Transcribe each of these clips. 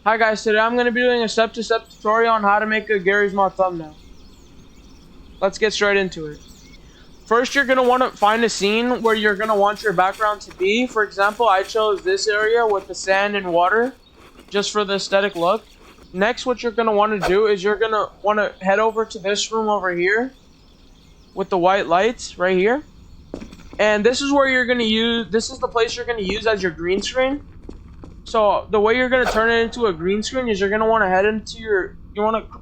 Hi guys, today I'm going to be doing a step-to-step tutorial on how to make a Gary's Mod thumbnail. Let's get straight into it. First, you're going to want to find a scene where you're going to want your background to be. For example, I chose this area with the sand and water just for the aesthetic look. Next, what you're going to want to do is you're going to want to head over to this room over here with the white lights right here. And this is where you're going to use, this is the place you're going to use as your green screen. So the way you're gonna turn it into a green screen is you're gonna want to head into you're gonna want to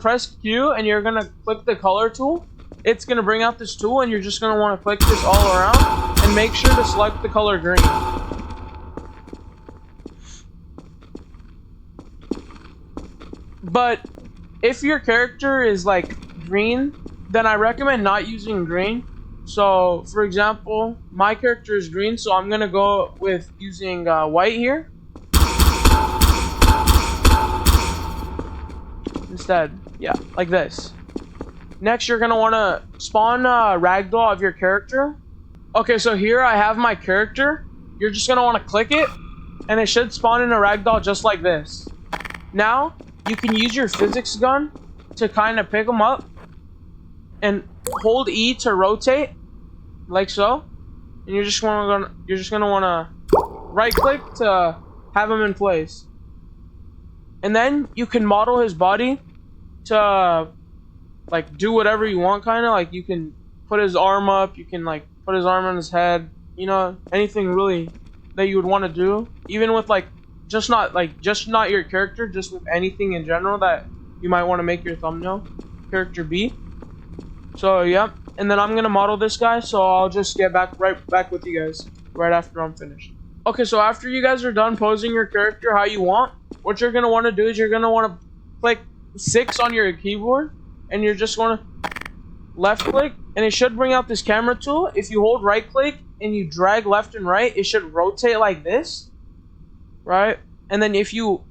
press Q and you're gonna click the color tool. It's gonna bring out this tool and you're just gonna want to click this all around and make sure to select the color green. But if your character is like green, then I recommend not using green. So, for example, my character is green, so I'm gonna go with using white here instead. Yeah, like this. Next, you're gonna want to spawn a ragdoll of your character. Okay, so here I have my character. You're just gonna want to click it, and it should spawn in a ragdoll just like this. Now, you can use your physics gun to kind of pick them up, and hold E to rotate, like so. And you're just gonna want to right click to have him in place. And then you can model his body to like do whatever you want, kind of like you can put his arm up, you can like put his arm on his head, you know, anything really that you would want to do, even with like just not your character, just with anything in general that you might want to make your thumbnail character be. So yeah, and then I'm gonna model this guy, so I'll just get right back with you guys right after I'm finished. Okay, so after you guys are done posing your character how you want, what you're gonna want to do is you're gonna want to click 6 on your keyboard, and you're just gonna left click, and it should bring out this camera tool. If you hold right click and you drag left and right, it should rotate like this, right? And then if you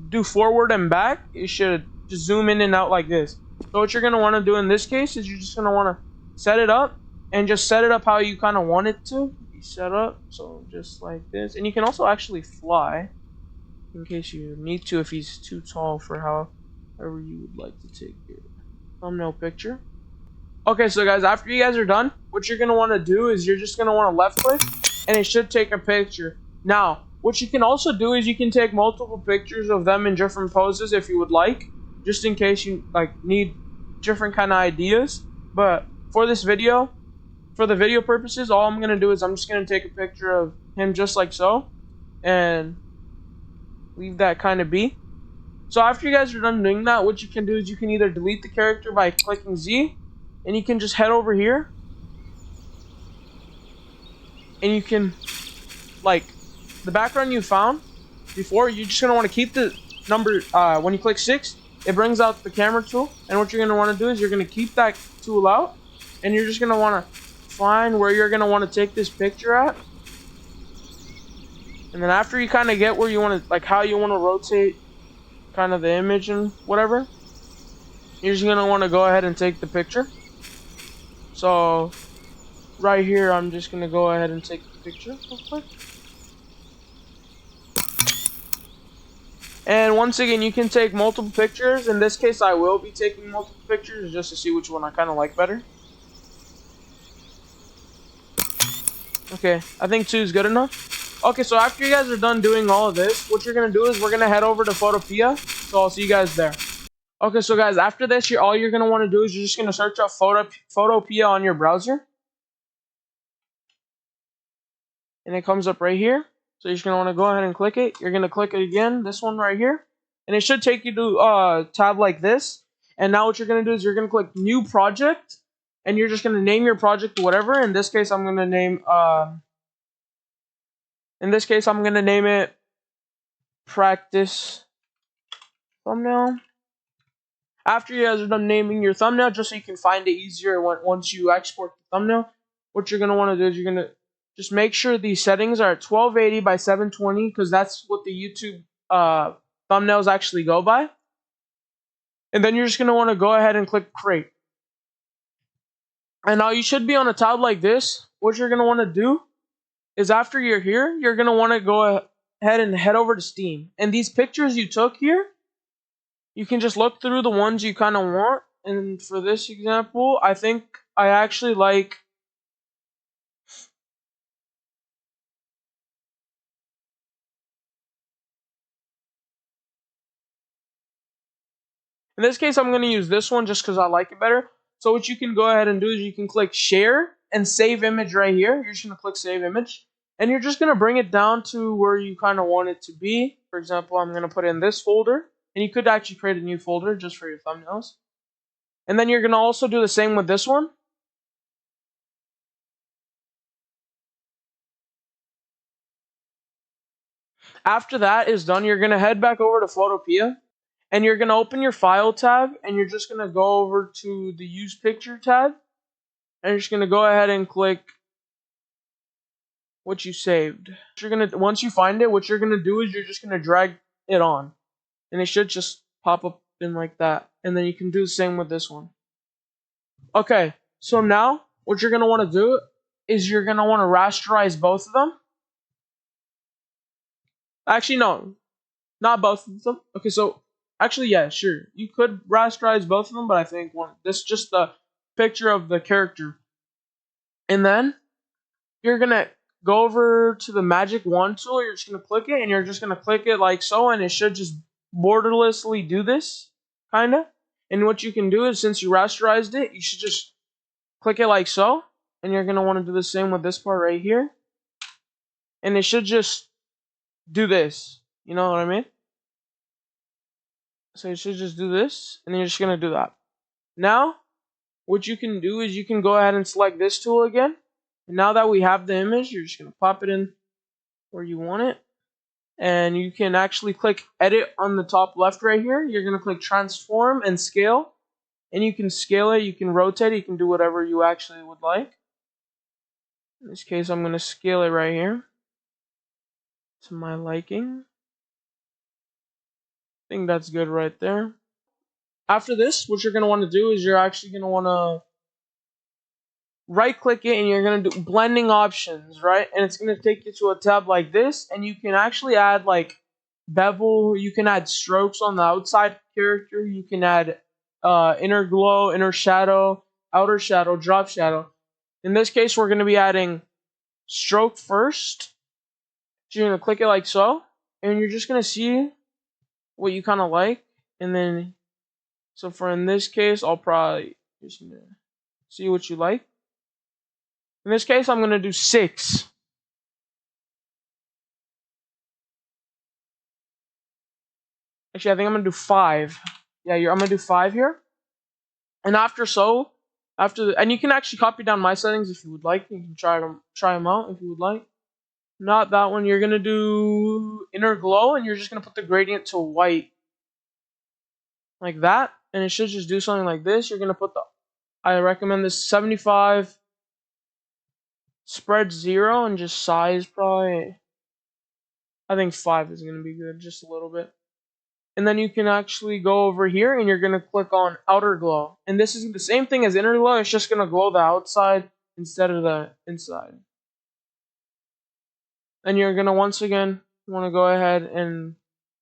do forward and back, it should just zoom in and out like this. So what you're going to want to do in this case is you're just going to want to set it up and just set it up how you kind of want it to be set up. So just like this. And you can also actually fly in case you need to if he's too tall for however you would like to take your thumbnail picture. Okay, so guys, after you guys are done, what you're going to want to do is you're just going to want to left click and it should take a picture. Now, what you can also do is you can take multiple pictures of them in different poses if you would like, just in case you like need different kind of ideas. But for this video, for the video purposes, all I'm gonna do is I'm just gonna take a picture of him just like so and leave that kind of be. So after you guys are done doing that, what you can do is you can either delete the character by clicking Z, and you can just head over here and you can, like, the background you found before, you're just gonna want to keep the number when you click 6, it brings out the camera tool, and what you're going to want to do is you're going to keep that tool out, and you're just going to want to find where you're going to want to take this picture at. And then after you kind of get where you want to, like how you want to rotate kind of the image and whatever, you're just going to want to go ahead and take the picture. So right here, I'm just going to go ahead and take the picture real quick. And once again, you can take multiple pictures. In this case, I will be taking multiple pictures just to see which one I kind of like better. Okay, I think 2 is good enough. Okay, so after you guys are done doing all of this, what you're going to do is we're going to head over to Photopea. So I'll see you guys there. Okay, so guys, after this, all you're going to want to do is you're just going to search up Photopea on your browser. And it comes up right here. So you're just going to want to go ahead and click it. You're going to click it again, this one right here. And it should take you to a tab like this. And now what you're going to do is you're going to click New Project. And you're just going to name your project whatever. In this case, I'm going to name it Practice Thumbnail. After you guys are done naming your thumbnail, just so you can find it easier once you export the thumbnail, what you're going to want to do is you're going to just make sure these settings are at 1280 by 720, because that's what the YouTube thumbnails actually go by. And then you're just going to want to go ahead and click Create. And now you should be on a tab like this. What you're going to want to do is after you're here, you're going to want to go ahead and head over to Steam. And these pictures you took here, you can just look through the ones you kind of want. And for this example, I think I actually like... In this case, I'm going to use this one just because I like it better. So what you can go ahead and do is you can click share and save image right here. You're just going to click save image. And you're just going to bring it down to where you kind of want it to be. For example, I'm going to put it in this folder. And you could actually create a new folder just for your thumbnails. And then you're going to also do the same with this one. After that is done, you're going to head back over to Photopea. And you're going to open your file tab. And you're just going to go over to the use picture tab. And you're just going to go ahead and click what you saved. Once you find it, what you're gonna do is you're just gonna drag it on, and it should just pop up in like that. And then you can do the same with this one. Okay, so now what you're gonna want to do is you're gonna want to rasterize both of them. Actually, no, not both of them. Okay, so actually, yeah, sure, you could rasterize both of them, but I think this is just the picture of the character, and then you're gonna go over to the magic wand tool. You're just going to click it, and you're just going to click it like so, and it should just borderlessly do this, kind of. And what you can do is, since you rasterized it, you should just click it like so, and you're going to want to do the same with this part right here. And it should just do this. You know what I mean? So it should just do this, and then you're just going to do that. Now, what you can do is you can go ahead and select this tool again. And now that we have the image, you're just going to pop it in where you want it. And you can actually click edit on the top left right here. You're going to click transform and scale. And you can scale it, you can rotate it, you can do whatever you actually would like. In this case, I'm going to scale it right here to my liking. I think that's good right there. After this, what you're going to want to do is you're actually going to want to right click it, and you're going to do blending options, right? And it's going to take you to a tab like this, and you can actually add like bevel, you can add strokes on the outside character, you can add inner glow, inner shadow, outer shadow, drop shadow. In this case, we're going to be adding stroke first. So you're going to click it like so, and you're just going to see what you kind of like. And then, so for in this case, I'll probably just see what you like. In this case, I'm going to do 6. Actually, I think I'm going to do 5. Yeah, I'm going to do 5 here. And and you can actually copy down my settings if you would like. You can try them out if you would like. Not that one. You're going to do inner glow, and you're just going to put the gradient to white. Like that. And it should just do something like this. You're going to put I recommend this 75 spread 0 and just size probably. I think 5 is going to be good, just a little bit. And then you can actually go over here, and you're going to click on outer glow. And this is the same thing as inner glow. It's just going to glow the outside instead of the inside. And you're going to once again want to go ahead and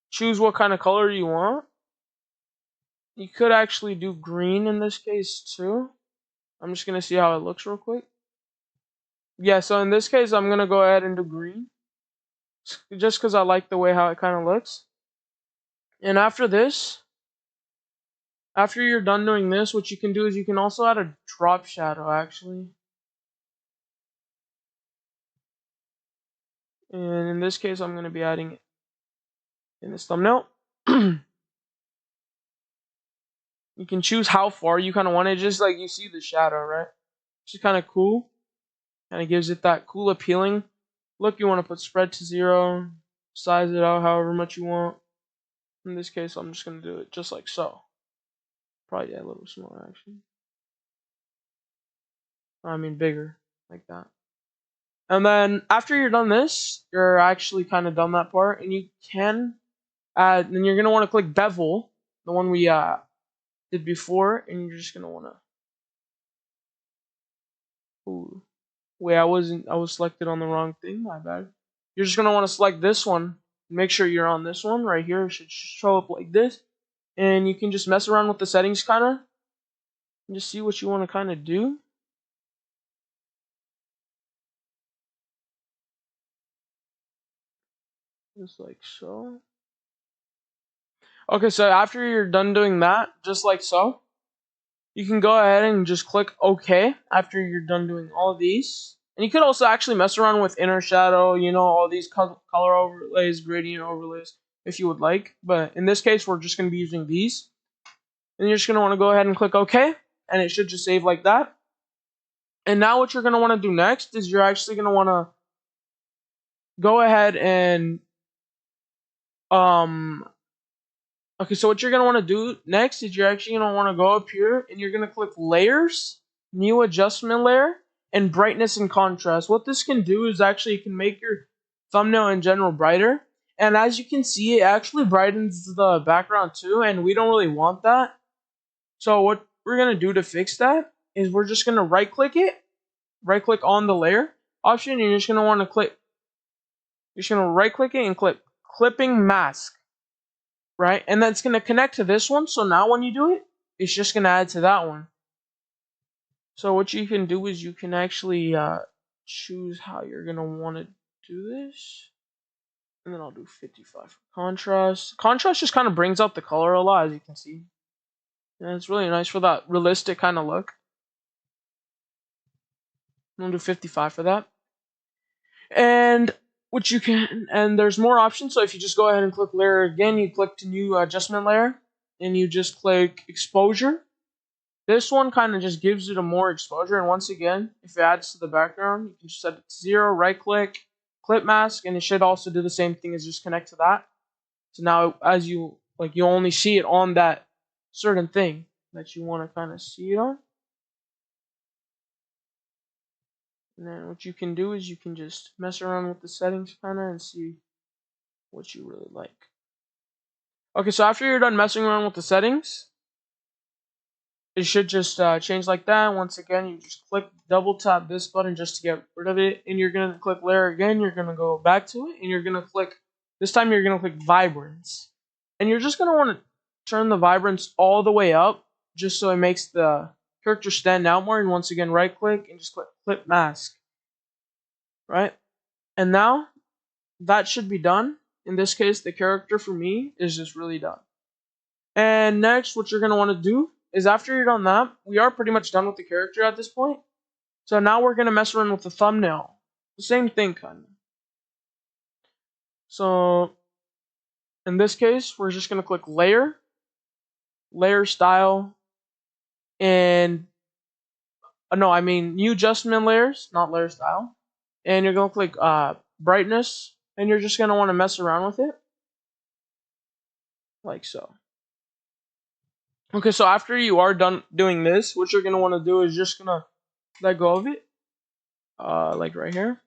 choose what kind of color you want. You could actually do green in this case too. I'm just going to see how it looks real quick. Yeah, so in this case, I'm going to go ahead and do green. Just because I like the way how it kind of looks. And after this, after you're done doing this, what you can do is you can also add a drop shadow, actually. And in this case, I'm going to be adding it in this thumbnail. You can choose how far you kind of want it, just like you see the shadow, right? Which is kind of cool. Kind of gives it that cool, appealing look. You want to put spread to 0, size it out however much you want. In this case, I'm just going to do it just like so. Probably a little smaller, actually. I mean bigger, like that. And then after you're done this, you're actually kind of done that part, and you can add. Then you're going to want to click bevel, the one we did before, and you're just going to want to. Ooh. Wait, I was selected on the wrong thing, my bad. You're just going to want to select this one, Make sure you're on this one right here. It should show up like this. And you can just mess around with the settings kind of. And just see what you want to kind of do. Just like so. Okay, so after you're done doing that, just like so, you can go ahead and just click OK after you're done doing all of these. And you could also actually mess around with inner shadow, you know, all these color overlays, gradient overlays, if you would like. But in this case, we're just going to be using these. And you're just going to want to go ahead and click OK. And it should just save like that. And now what you're going to want to do next is you're actually going to want to go ahead and okay, so what you're going to want to do next is you're actually going to want to go up here and you're going to click layers, new adjustment layer, and brightness and contrast. What this can do is actually it can make your thumbnail in general brighter. And as you can see, it actually brightens the background too, and we don't really want that. So what we're going to do to fix that is we're just going to right click on the layer option, and you're just going to want to click, you're just going to right click it and click clipping mask. Right, and that's going to connect to this one. So now when you do it, it's just going to add to that one. So what you can do is you can actually choose how you're going to want to do this. And then I'll do 55 for contrast. Contrast just kind of brings out the color a lot, as you can see. And it's really nice for that realistic kind of look. I'm going to do 55 for that. And which you can, and there's more options. So if you just go ahead and click layer again, you click to new adjustment layer, and you just click exposure. This one kind of just gives it a more exposure, and once again, if it adds to the background, you can just set it to 0, right click, clip mask, and it should also do the same thing as just connect to that. So now as you only see it on that certain thing that you want to kind of see it on. And then what you can do is you can just mess around with the settings kind of and see what you really like. Okay, so after you're done messing around with the settings, it should just change like that. Once again, you just click, double tap this button just to get rid of it, and you're going to click layer again. You're going to go back to it, and you're going to click, this time you're going to click vibrance. And you're just going to want to turn the vibrance all the way up, just so it makes the character stand out more. And once again, right click and just click clip mask. Right? And now that should be done. In this case, the character for me is just really done. And next, what you're going to want to do is after you're done that, we are pretty much done with the character at this point. So now we're going to mess around with the thumbnail. The same thing, kind of. So in this case, we're just going to click layer, layer style, and new adjustment layers, not layer style. And you're going to click brightness, and you're just going to want to mess around with it. Like so. Okay, so after you are done doing this, what you're going to want to do is just going to let go of it. Like right here.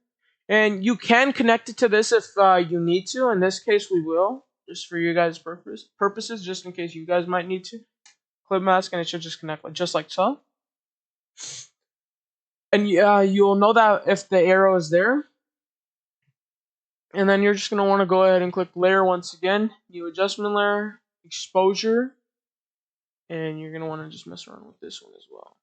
And you can connect it to this if you need to. In this case, we will. Just for you guys' purposes, just in case you guys might need to. Clip mask, and it should just connect just like so. And you'll know that if the arrow is there. And then you're just going to want to go ahead and click layer once again. New adjustment layer, exposure. And you're going to want to just mess around with this one as well.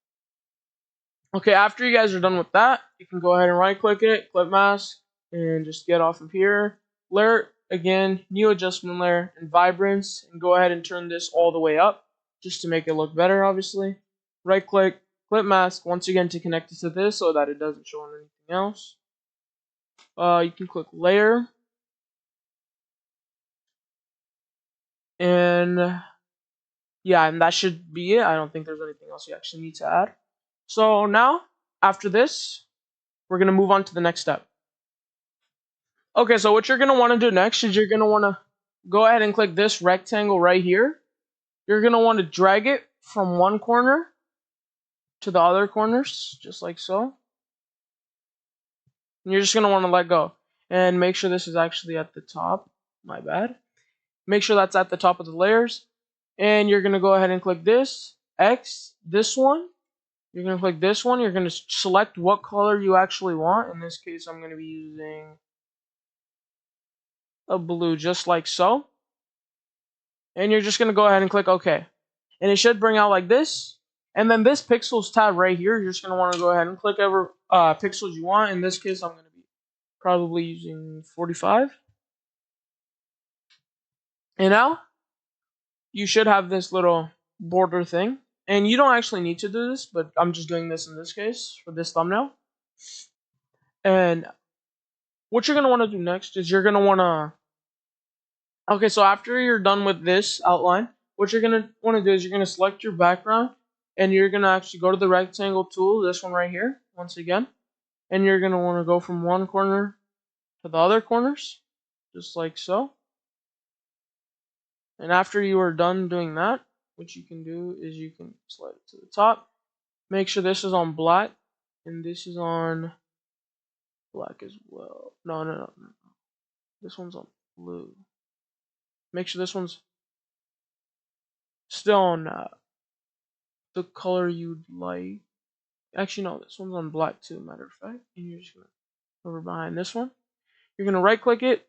Okay, after you guys are done with that, you can go ahead and right click it, clip mask, and just get off of here. Layer, again, new adjustment layer, and vibrance, and go ahead and turn this all the way up, just to make it look better, obviously. Right click, clip mask, once again to connect it to this so that it doesn't show on anything else. You can click layer. And yeah, and that should be it. I don't think there's anything else you actually need to add. So now, after this, we're going to move on to the next step. Okay, so what you're going to want to do next is you're going to want to go ahead and click this rectangle right here. You're going to want to drag it from one corner to the other corners, just like so. And you're just going to want to let go. And make sure this is actually at the top. My bad. Make sure that's at the top of the layers. And you're going to go ahead and click this, X, this one. You're going to click this one. You're going to select what color you actually want. In this case, I'm going to be using of blue, just like so. And you're just gonna go ahead and click OK. And it should bring out like this. And then this pixels tab right here, you're just gonna want to go ahead and click over pixels you want. In this case, I'm gonna be probably using 45. And now you should have this little border thing. And you don't actually need to do this, but I'm just doing this in this case for this thumbnail. And what you're going to want to do next is you're going to want to... Okay, so after you're done with this outline, what you're going to want to do is you're going to select your background. And you're going to actually go to the rectangle tool, this one right here, once again. And you're going to want to go from one corner to the other corners, just like so. And after you are done doing that, what you can do is you can slide it to the top. Make sure this is on black, and this is on black as well. No. This one's on blue. Make sure this one's still on the color you'd like. Actually, no, this one's on black too, matter of fact. And you're just going to over behind this one. You're going to right click it.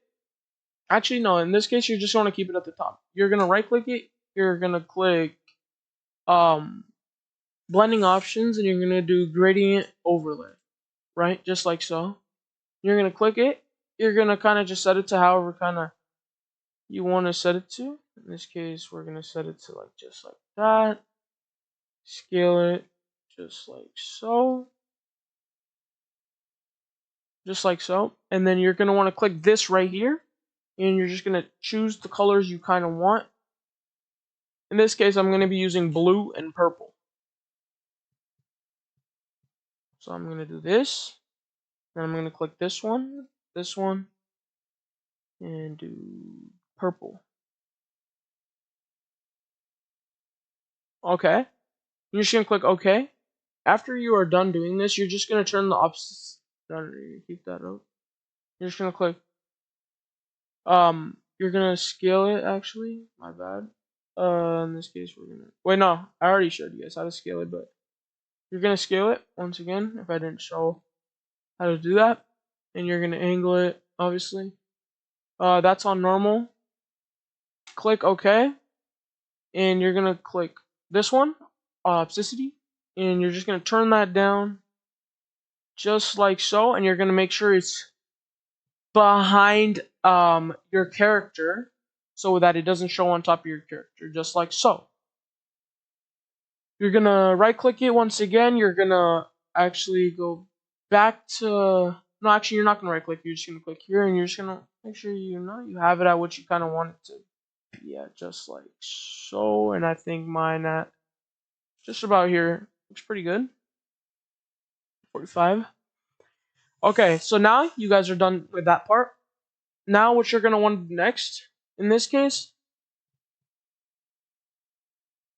Actually, no, in this case, you're just going to keep it at the top. You're going to right click it. You're going to click blending options, and you're going to do gradient overlay. Right? Just like so. You're going to click it. You're going to kind of just set it to however kind of you want to set it to. In this case, we're going to set it to like just like that. Scale it just like so. Just like so. And then you're going to want to click this right here. And you're just going to choose the colors you kind of want. In this case, I'm going to be using blue and purple. So I'm going to do this. Then I'm going to click this one, and do purple. Okay. You're just going to click OK. After you are done doing this, you're just going to turn the opposite. Keep that up. You're just going to click. You're going to scale it, actually. My bad. In this case, we're going to. Wait, no. I already showed you guys how to scale it, but you're going to scale it once again if I didn't show how to do that. And you're going to angle it, obviously. That's on normal. Click OK. And you're going to click this one, opacity. And you're just going to turn that down just like so. And you're going to make sure it's behind your character so that it doesn't show on top of your character, just like so. You're going to right click it once again. You're going to actually go back to... No, actually, you're not going to right click. You're just going to click here, and you're just going to make sure you have it at what you kind of want it to be at, just like so. And I think mine at just about here looks pretty good. 45. Okay, so now you guys are done with that part. Now what you're going to want to do next, in this case...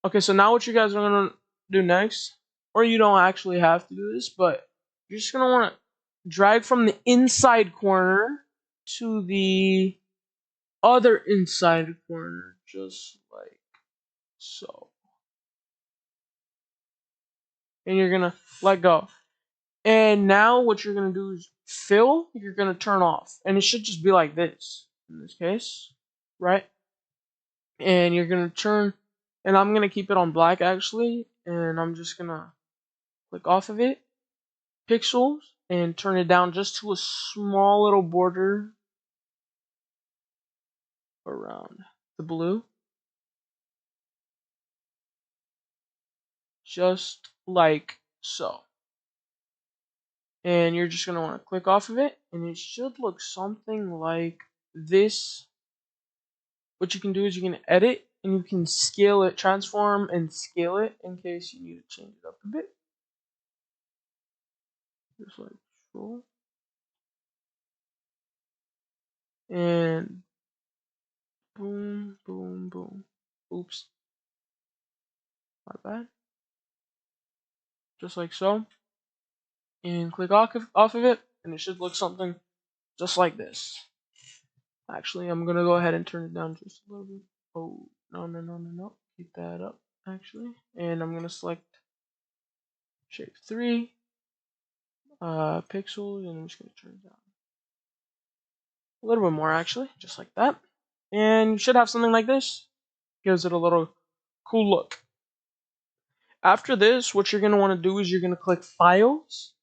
Okay, so now what you guys are going to do next, or you don't actually have to do this, but you're just going to want to drag from the inside corner to the other inside corner, just like so. And you're going to let go. And now what you're going to do is fill, you're going to turn off. And it should just be like this, in this case, right? And you're going to turn, and I'm going to keep it on black actually, and I'm just going to click off of it, pixels, and turn it down just to a small little border around the blue. Just like so. And you're just going to want to click off of it, and it should look something like this. What you can do is you can edit, and you can scale it, transform and scale it in case you need to change it up a bit. Just like so. And boom, boom, boom. Oops. My bad. Just like so. And click off of it, and it should look something just like this. Actually, I'm gonna go ahead and turn it down just a little bit. Oh, no. Keep that up, actually. And I'm gonna select shape 3, pixels, and I'm just gonna turn it down. A little bit more actually, just like that. And you should have something like this. Gives it a little cool look. After this, what you're going to want to do is you're going to click Files,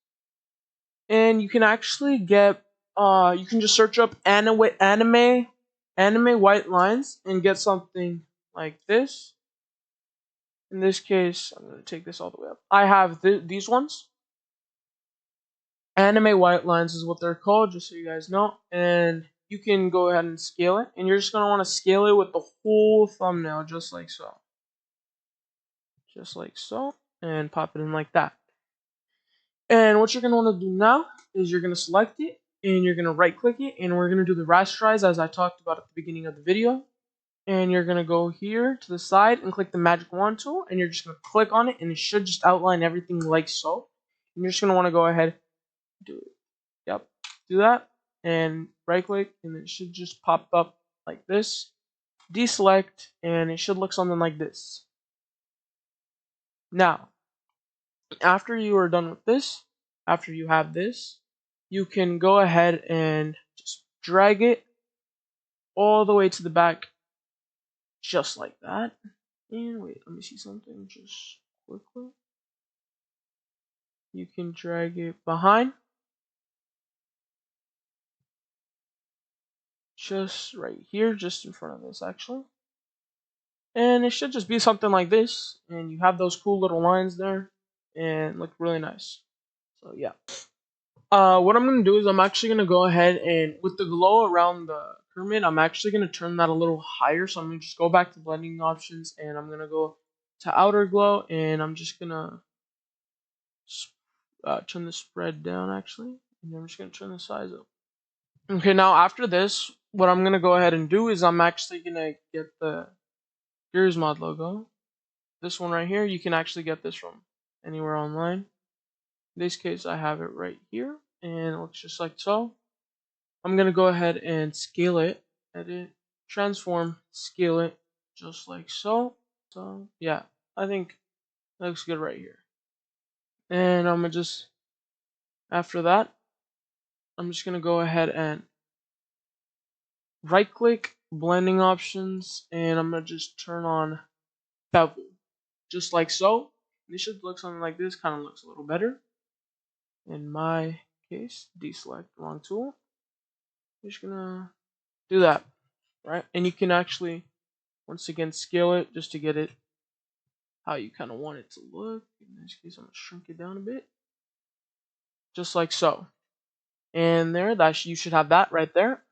and you can actually get you can just search up anime white lines and get something like this. In this case, I'm going to take this all the way up. I have these ones. Anime white lines is what they're called, just so you guys know. And you can go ahead and scale it, and you're just going to want to scale it with the whole thumbnail, just like so. Just like so, and pop it in like that. And what you're going to want to do now is you're going to select it, and you're going to right click it, and we're going to do the rasterize as I talked about at the beginning of the video. And you're going to go here to the side and click the magic wand tool, and you're just going to click on it, and it should just outline everything like so. And you're just going to want to go ahead and do it. Yep, do that, and right click, and it should just pop up like this. Deselect, and it should look something like this. Now, after you are done with this, after you have this, you can go ahead and just drag it all the way to the back, just like that. And wait, let me see something just quickly. You can drag it behind, just right here, just in front of this actually. And it should just be something like this, and you have those cool little lines there, and look really nice. So yeah. What I'm gonna do is I'm actually gonna go ahead and with the glow around the pyramid, I'm actually gonna turn that a little higher. So I'm gonna just go back to blending options, and I'm gonna go to outer glow, and I'm just gonna turn the spread down actually, and I'm just gonna turn the size up. Okay, now after this, what I'm gonna go ahead and do is I'm actually gonna get the Gears Mod logo. This one right here, you can actually get this from anywhere online. In this case, I have it right here, and it looks just like so. I'm gonna go ahead and scale it, edit, transform, scale it, just like so. So yeah, I think that looks good right here. And I'm gonna just, after that, I'm just gonna go ahead and right click, blending options, and I'm gonna just turn on bevel, just like so. This should look something like this, kind of looks a little better. In my case, deselect the wrong tool. I'm just gonna do that, right? And you can actually, once again, scale it just to get it how you kind of want it to look. In this case, I'm gonna shrink it down a bit, just like so. And there, you should have that right there.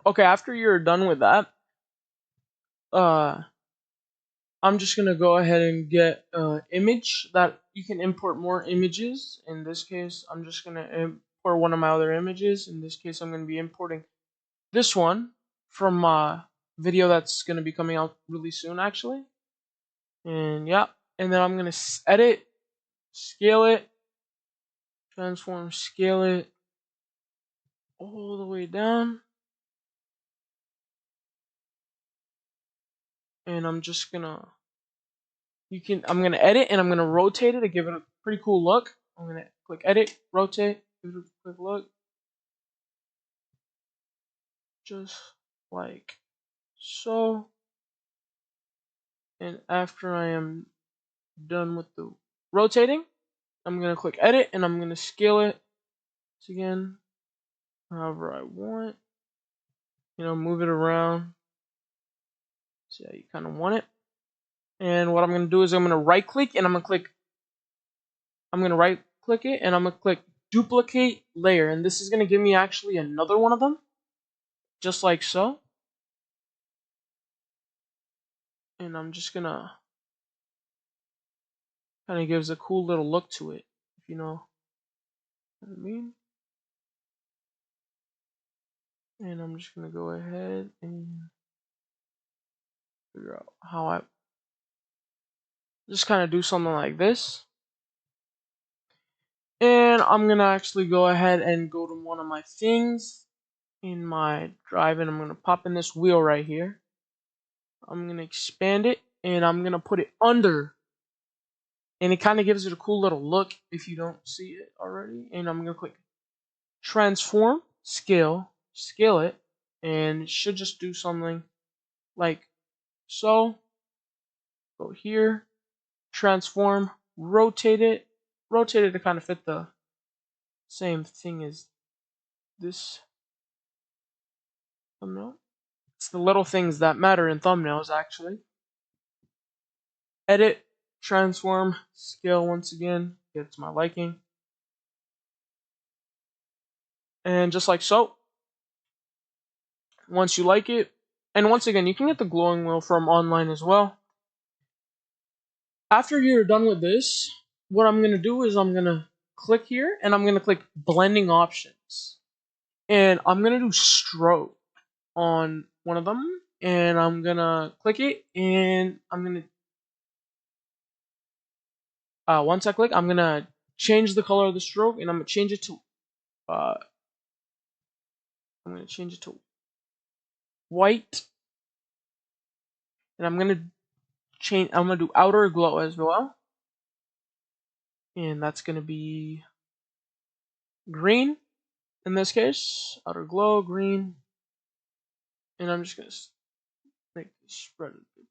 Okay, after you're done with that, I'm just gonna go ahead and get an image that you can import more images. In this case, I'm just gonna import one of my other images. In this case, I'm gonna be importing this one from a video that's gonna be coming out really soon, actually. And yeah, and then I'm gonna edit, scale it, transform, scale it all the way down. And I'm just gonna, I'm gonna edit, and I'm gonna rotate it to give it a pretty cool look. I'm gonna click edit, rotate, give it a quick look, just like so. And after I am done with the rotating, I'm gonna click edit, and I'm gonna scale it again however I want. Move it around, see how you kind of want it. And what I'm gonna do is I'm gonna right click, and I'm gonna right click it, and I'm gonna click duplicate layer, and this is gonna give me actually another one of them, just like so. And I'm just gonna kind of gives a cool little look to it, if you know what I mean. And I'm just gonna go ahead and figure out how I just kind of do something like this. And I'm gonna actually go ahead and go to one of my things in my drive, and I'm gonna pop in this wheel right here. I'm gonna expand it, and I'm gonna put it under, and it kind of gives it a cool little look if you don't see it already. And I'm gonna click transform, scale, scale it, and it should just do something like so. Go here, transform, rotate it to kind of fit the same thing as this thumbnail. It's the little things that matter in thumbnails, actually. Edit, transform, scale once again, get to my liking. And just like so. Once you like it, and once again, you can get the glowing wheel from online as well. After you're done with this, what I'm going to do is I'm going to click here, and I'm going to click blending options. And I'm going to do stroke on one of them, and I'm going to click it, and I'm going to, once I click, I'm going to change the color of the stroke, and I'm going to change it to, white, and I'm going to do outer glow as well, and that's going to be green. In this case, outer glow, green, and I'm just going to make the spread a bit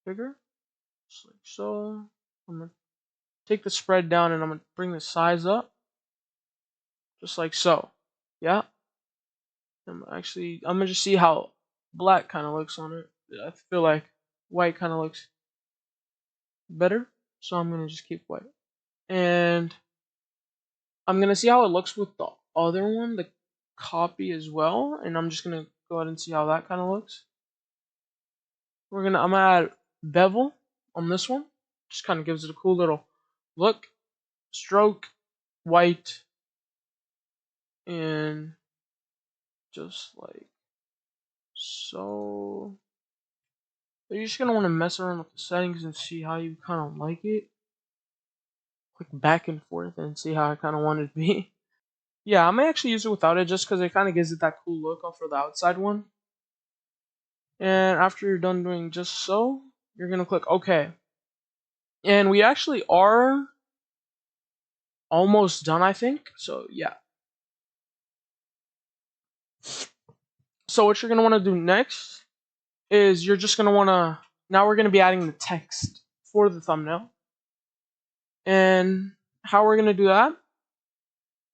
bigger, just like so. I'm going to take the spread down, and I'm going to bring the size up, just like so. Yeah. I'm going to just see how black kind of looks on it. I feel like white kind of looks better, so I'm going to just keep white. And I'm going to see how it looks with the other one, the copy as well, and I'm just going to go ahead and see how that kind of looks. I'm gonna add bevel on this one. Just kind of gives it a cool little look. Stroke, white, and just like so. You're just gonna want to mess around with the settings and see how you kind of like it. Click back and forth and see how I kind of want it to be. Yeah, I may actually use it without it just because it kind of gives it that cool look for the outside one. And after you're done doing just so, you're gonna click OK. And we actually are almost done, I think. So yeah. So what you're gonna want to do next is you're just gonna want to, now we're gonna be adding the text for the thumbnail. And how we're gonna do that?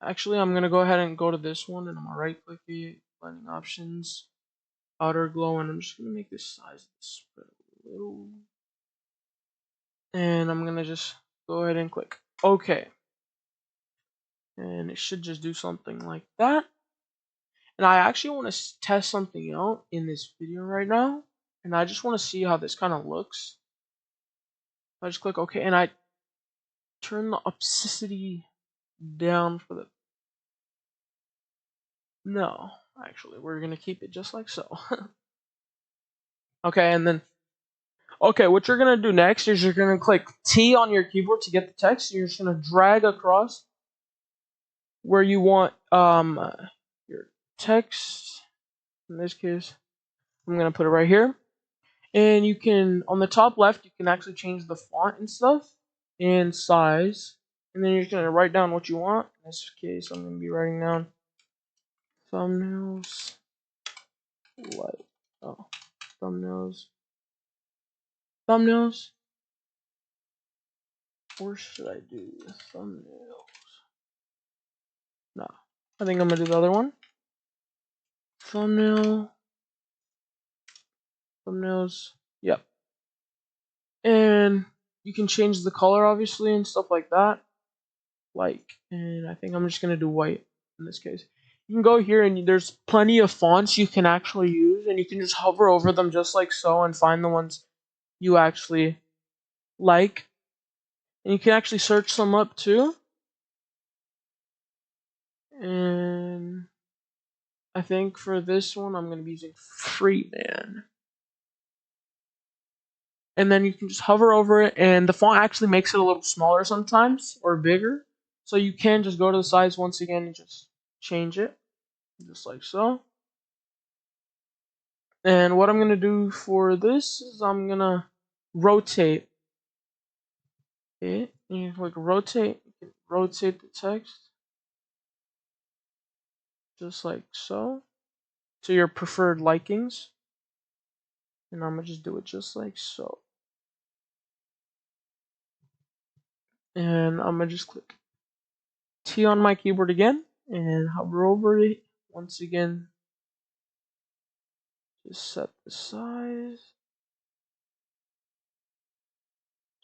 Actually, I'm gonna go ahead and go to this one, and I'm gonna right click it, blending options, outer glow, and I'm just gonna make this size of the spread a little. And I'm gonna just go ahead and click OK. And it should just do something like that. And I actually want to test something out in this video right now. And I just want to see how this kind of looks. I just click OK, and I turn the opacity down for the... No, actually, we're going to keep it just like so. Okay, and then... Okay, what you're going to do next is you're going to click T on your keyboard to get the text. You're just going to drag across where you want your text. In this case, I'm going to put it right here. And you can, on the top left, you can actually change the font and stuff and size. And then you're just going to write down what you want. In this case, I'm going to be writing down thumbnails, like, oh, thumbnails. Or should I do thumbnails? No, I think I'm going to do the other one. Thumbnails, yep. And you can change the color, obviously, and stuff like that. And I think I'm just going to do white in this case. You can go here, and there's plenty of fonts you can actually use, and you can just hover over them just like so and find the ones you actually like. And you can actually search them up too. And I think for this one, I'm going to be using Freeman. And then you can just hover over it, and the font actually makes it a little smaller sometimes, or bigger. So you can just go to the size once again and just change it, just like so. And what I'm going to do for this is I'm going to rotate it. And you can click rotate, the text. just like so, to your preferred likings. And I'm gonna just do it just like so. And I'm gonna just click T on my keyboard again and hover over it once again. Just set the size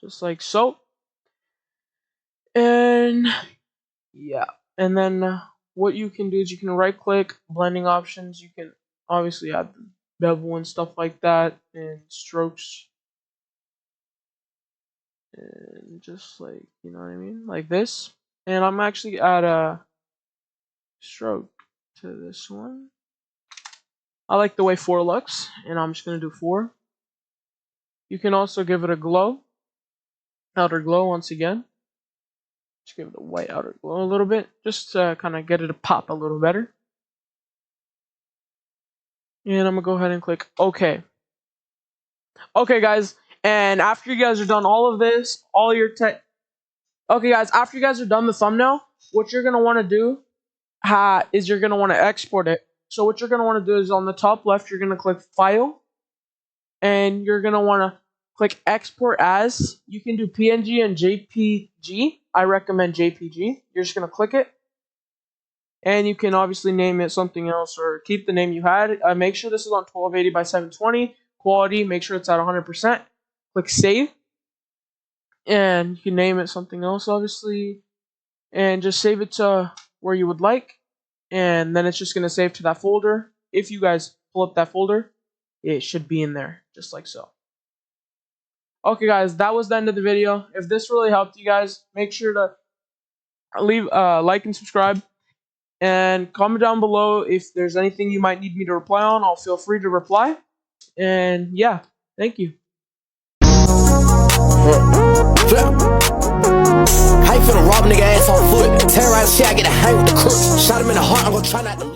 just like so. And yeah, and then what you can do is you can right click blending options. You can obviously add the bevel and stuff like that, and strokes, and just like, you know what I mean, like this. And I'm actually add a stroke to this one. I like the way 4 looks, and I'm just gonna do 4. You can also give it a glow, outer glow once again. Just give it a white outer glow a little bit, just to kind of get it to pop a little better. And I'm gonna go ahead and click OK. Okay, guys, and after you guys are done all of this, all your okay, guys, after you guys are done the thumbnail, what you're gonna want to do is you're gonna want to export it. So what you're gonna want to do is on the top left, you're gonna click File, and you're gonna want to click Export As. You can do PNG and JPG. I recommend JPG. You're just gonna click it, and you can obviously name it something else or keep the name you had. Make sure this is on 1280 by 720 quality. Make sure it's at 100%. Click Save, and you can name it something else, obviously, and just save it to where you would like, and then it's just going to save to that folder. If you guys pull up that folder, it should be in there, just like so. Okay, guys, that was the end of the video. If this really helped you guys, make sure to leave like and subscribe, and comment down below if there's anything you might need me to reply on. I'll feel free to reply. And yeah, thank you. How you finna rob a nigga ass on foot? Terrorize shit, I get a hang with the crook. Shot him in the heart, I'm gonna try not to look.